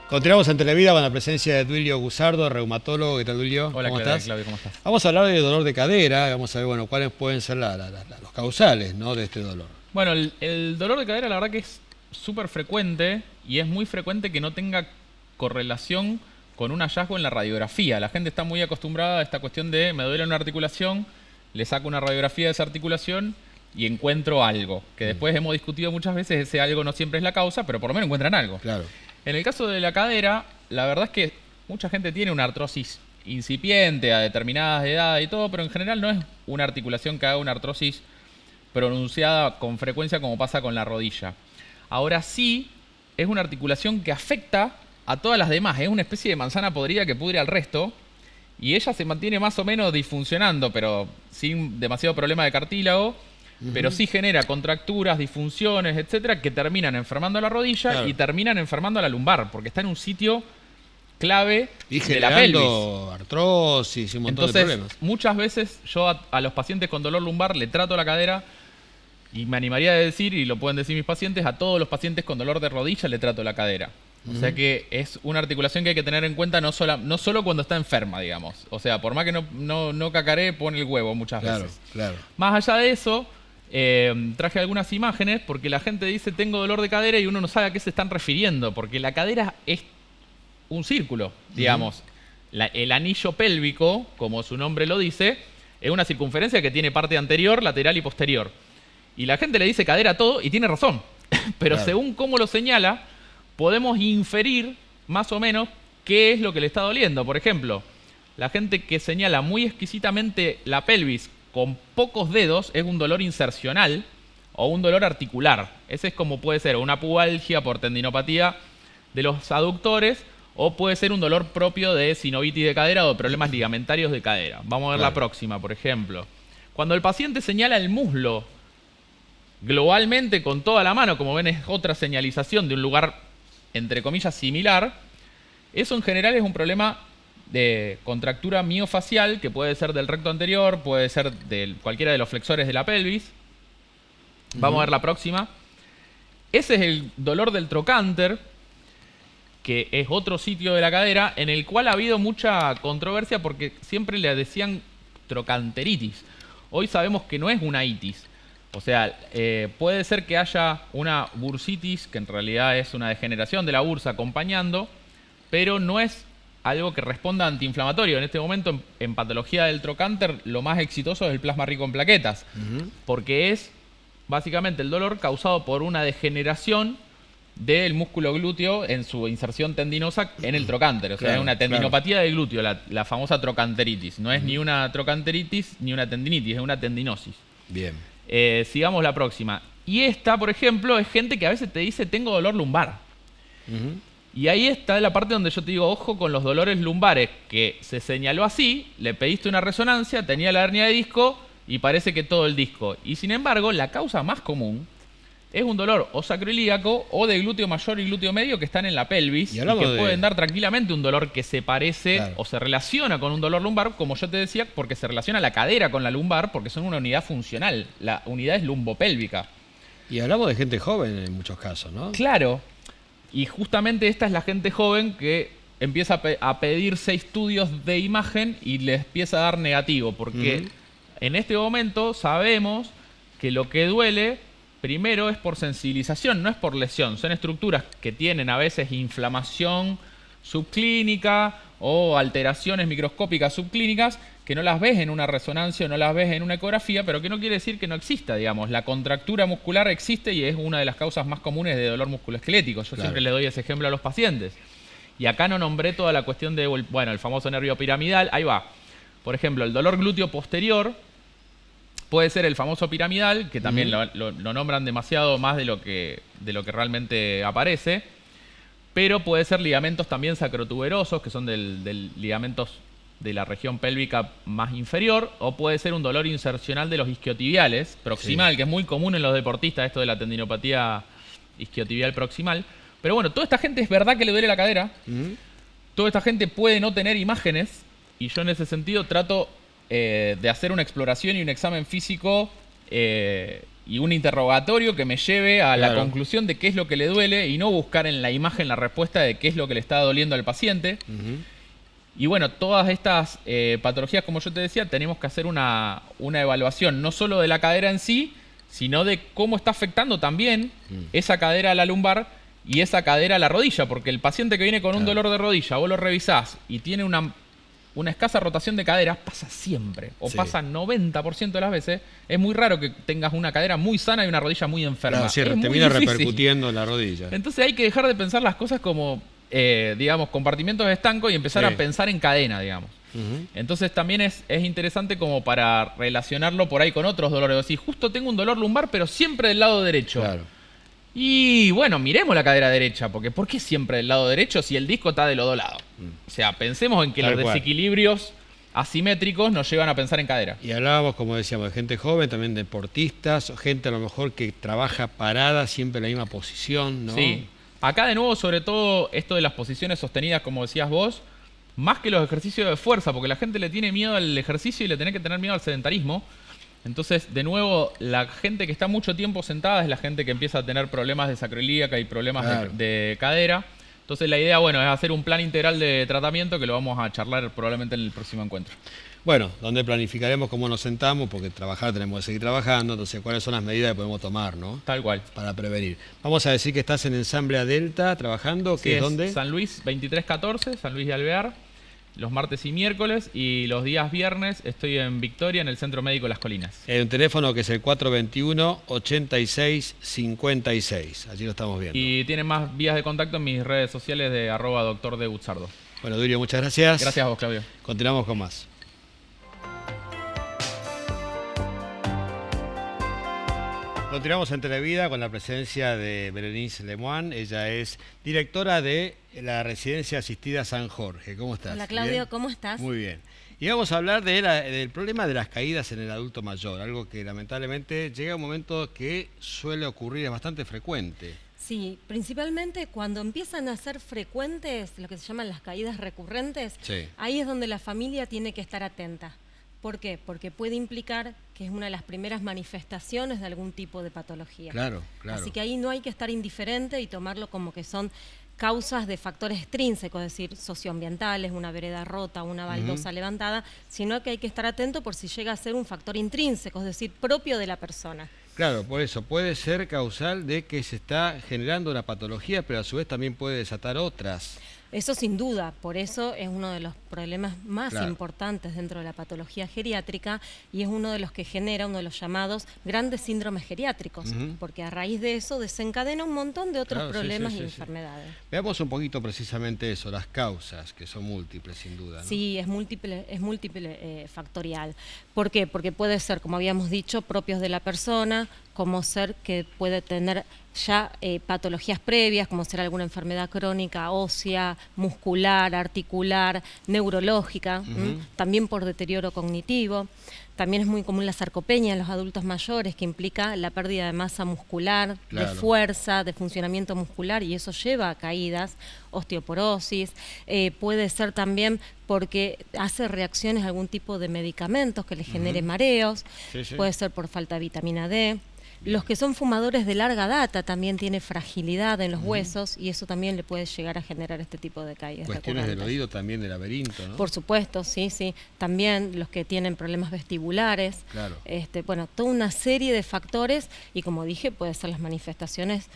Continuamos en Televida con la presencia de Duilio Gusardo, reumatólogo. ¿Qué tal, Duilio? Hola, ¿Cómo estás? Claudio, ¿cómo estás? Vamos a hablar de dolor de cadera. Vamos a ver, bueno, cuáles pueden ser los causales, ¿no?, de este dolor. Bueno, el dolor de cadera la verdad que es súper frecuente y es muy frecuente que no tenga correlación con un hallazgo en la radiografía. La gente está muy acostumbrada a esta cuestión de me duele una articulación, le saco una radiografía de esa articulación y encuentro algo. Que después hemos discutido muchas veces, ese algo no siempre es la causa, pero por lo menos encuentran algo. Claro. En el caso de la cadera, la verdad es que mucha gente tiene una artrosis incipiente a determinadas edades y todo, pero en general no es una articulación que haga una artrosis pronunciada con frecuencia como pasa con la rodilla. Ahora sí, es una articulación que afecta a todas las demás. Es una especie de manzana podrida que pudre al resto y ella se mantiene más o menos disfuncionando, pero sin demasiado problema de cartílago. Pero sí genera contracturas, disfunciones, etcétera, que terminan enfermando a la rodilla, claro, y terminan enfermando a la lumbar, porque está en un sitio clave y de la pelvis. Artrosis y un montón de problemas. Muchas veces yo a los pacientes con dolor lumbar le trato la cadera y me animaría a decir, y lo pueden decir mis pacientes, a todos los pacientes con dolor de rodilla le trato la cadera. O sea que es una articulación que hay que tener en cuenta no solo cuando está enferma, digamos. O sea, por más que no cacaree, pone el huevo muchas veces. Claro. Más allá de eso, traje algunas imágenes porque la gente dice tengo dolor de cadera y uno no sabe a qué se están refiriendo, porque la cadera es un círculo, digamos. El anillo pélvico, como su nombre lo dice, es una circunferencia que tiene parte anterior, lateral y posterior. Y la gente le dice cadera a todo y tiene razón. Pero claro, según cómo lo señala, podemos inferir más o menos qué es lo que le está doliendo. Por ejemplo, la gente que señala muy exquisitamente la pelvis con pocos dedos es un dolor insercional o un dolor articular. Ese es como puede ser una pubalgia por tendinopatía de los aductores o puede ser un dolor propio de sinovitis de cadera o de problemas ligamentarios de cadera. Vamos a ver la próxima, por ejemplo. Cuando el paciente señala el muslo globalmente con toda la mano, como ven es otra señalización de un lugar entre comillas similar, eso en general es un problema de contractura miofacial que puede ser del recto anterior, puede ser de cualquiera de los flexores de la pelvis. Vamos a ver la próxima. Ese es el dolor del trocánter, que es otro sitio de la cadera en el cual ha habido mucha controversia porque siempre le decían trocanteritis. Hoy sabemos que no es una itis. O sea, puede ser que haya una bursitis, que en realidad es una degeneración de la bursa acompañando, pero no es algo que responda a antiinflamatorio. En este momento, en patología del trocánter, lo más exitoso es el plasma rico en plaquetas, porque es básicamente el dolor causado por una degeneración del músculo glúteo en su inserción tendinosa en el trocánter. O sea, es una tendinopatía del glúteo, la famosa trocanteritis. No es ni una trocanteritis ni una tendinitis, es una tendinosis. Bien. Sigamos la próxima. Y esta, por ejemplo, es gente que a veces te dice tengo dolor lumbar. Y ahí está la parte donde yo te digo, ojo con los dolores lumbares, que se señaló así, le pediste una resonancia, tenía la hernia de disco y parece que todo el disco. Y sin embargo, la causa más común es un dolor o sacroilíaco o de glúteo mayor y glúteo medio que están en la pelvis y que pueden dar tranquilamente un dolor que se parece o se relaciona con un dolor lumbar, como yo te decía, porque se relaciona la cadera con la lumbar, porque son una unidad funcional. La unidad es lumbopélvica. Y hablamos de gente joven en muchos casos, ¿no? Claro. Y justamente esta es la gente joven que empieza a pedirse estudios de imagen y les empieza a dar negativo, porque en este momento sabemos que lo que duele primero es por sensibilización, no es por lesión. Son estructuras que tienen a veces inflamación subclínica o alteraciones microscópicas subclínicas que no las ves en una resonancia o no las ves en una ecografía, pero que no quiere decir que no exista, digamos. La contractura muscular existe y es una de las causas más comunes de dolor musculoesquelético. Yo siempre le doy ese ejemplo a los pacientes. Y acá no nombré toda la cuestión de, bueno, el famoso nervio piramidal. Ahí va. Por ejemplo, el dolor glúteo posterior puede ser el famoso piramidal, que también lo nombran demasiado más de lo que realmente aparece, pero puede ser ligamentos también sacrotuberosos, que son del ligamentos de la región pélvica más inferior, o puede ser un dolor insercional de los isquiotibiales, proximal, que es muy común en los deportistas, esto de la tendinopatía isquiotibial proximal. Pero bueno, toda esta gente es verdad que le duele la cadera, toda esta gente puede no tener imágenes, y yo en ese sentido trato de hacer una exploración y un examen físico y un interrogatorio que me lleve a la Claro. conclusión de qué es lo que le duele y no buscar en la imagen la respuesta de qué es lo que le está doliendo al paciente. Ujú. Y bueno, todas estas patologías, como yo te decía, tenemos que hacer una evaluación no solo de la cadera en sí, sino de cómo está afectando también esa cadera a la lumbar y esa cadera a la rodilla, porque el paciente que viene con un dolor de rodilla, vos lo revisás y tiene una escasa rotación de cadera, pasa siempre, o Sí. pasa 90% de las veces. Es muy raro que tengas una cadera muy sana y una rodilla muy enferma. Claro, sí, Es muy termina difícil. repercutiendo en la rodilla. Entonces hay que dejar de pensar las cosas como, digamos, compartimentos estancos y empezar Sí. a pensar en cadena, digamos. Ujú. Entonces también es interesante como para relacionarlo por ahí con otros dolores. O sea, justo tengo un dolor lumbar, pero siempre del lado derecho. Claro. Y bueno, miremos la cadera derecha, porque ¿por qué siempre del lado derecho si el disco está de los dos lados? O sea, pensemos en que Tal los cual. desequilibrios asimétricos nos llevan a pensar en cadera. Y hablábamos, como decíamos, de gente joven, también deportistas, gente a lo mejor que trabaja parada siempre en la misma posición, ¿no? Sí. Acá de nuevo, sobre todo, esto de las posiciones sostenidas, como decías vos, más que los ejercicios de fuerza, porque la gente le tiene miedo al ejercicio y le tiene que tener miedo al sedentarismo. Entonces, de nuevo, la gente que está mucho tiempo sentada es la gente que empieza a tener problemas de sacroiliaca y problemas Claro. de cadera. Entonces, la idea, bueno, es hacer un plan integral de tratamiento que lo vamos a charlar probablemente en el próximo encuentro. Bueno, donde planificaremos cómo nos sentamos, porque trabajar tenemos que seguir trabajando, entonces cuáles son las medidas que podemos tomar, ¿no? Tal cual. Para prevenir. Vamos a decir que estás en Ensamble a Delta trabajando, Sí, ¿qué es es dónde? San Luis 2314, San Luis de Alvear, los martes y miércoles, y los días viernes estoy en Victoria, en el Centro Médico Las Colinas. Hay un teléfono que es el 421-8656. Allí lo estamos viendo. Y tienen más vías de contacto en mis redes sociales de @doctor de Buzzardo. Bueno, Durio, muchas gracias. Gracias a vos, Claudio. Continuamos con más. Continuamos en Televida con la presencia de Berenice Lemoine. Ella es directora de la Residencia Asistida San Jorge. ¿Cómo estás? Hola Claudio, ¿Bien? ¿cómo estás? Muy bien. Y vamos a hablar del problema de las caídas en el adulto mayor, algo que lamentablemente llega a un momento que suele ocurrir, es bastante frecuente. Sí, principalmente cuando empiezan a ser frecuentes, lo que se llaman las caídas recurrentes, Sí. ahí es donde la familia tiene que estar atenta. ¿Por qué? Porque puede implicar que es una de las primeras manifestaciones de algún tipo de patología. Claro, claro. Así que ahí no hay que estar indiferente y tomarlo como que son causas de factores extrínsecos, es decir, socioambientales, una vereda rota, una baldosa levantada, sino que hay que estar atento por si llega a ser un factor intrínseco, es decir, propio de la persona. Claro, por eso puede ser causal de que se está generando una patología, pero a su vez también puede desatar otras. Eso sin duda, por eso es uno de los problemas más Claro. importantes dentro de la patología geriátrica y es uno de los que genera uno de los llamados grandes síndromes geriátricos, Ujú. porque a raíz de eso desencadena un montón de otros Claro, sí, problemas sí, y sí, sí. enfermedades. Veamos un poquito precisamente eso, las causas, que son múltiples sin duda, ¿no? Sí, es múltiple factorial. ¿Por qué? Porque puede ser, como habíamos dicho, propios de la persona, como ser que puede tener ya patologías previas, como ser alguna enfermedad crónica, ósea, muscular, articular, neurológica, también por deterioro cognitivo. También es muy común la sarcopenia en los adultos mayores, que implica la pérdida de masa muscular, Claro. de fuerza, de funcionamiento muscular, y eso lleva a caídas, osteoporosis. Puede ser también porque hace reacciones a algún tipo de medicamentos que le genere mareos. Sí, sí. Puede ser por falta de vitamina D. Los que son fumadores de larga data también tienen fragilidad en los huesos y eso también le puede llegar a generar este tipo de caídas Cuestiones del recurrentes. oído también, del laberinto, ¿no? Por supuesto, sí, sí. También los que tienen problemas vestibulares. Claro. Bueno, toda una serie de factores y como dije, puede ser las manifestaciones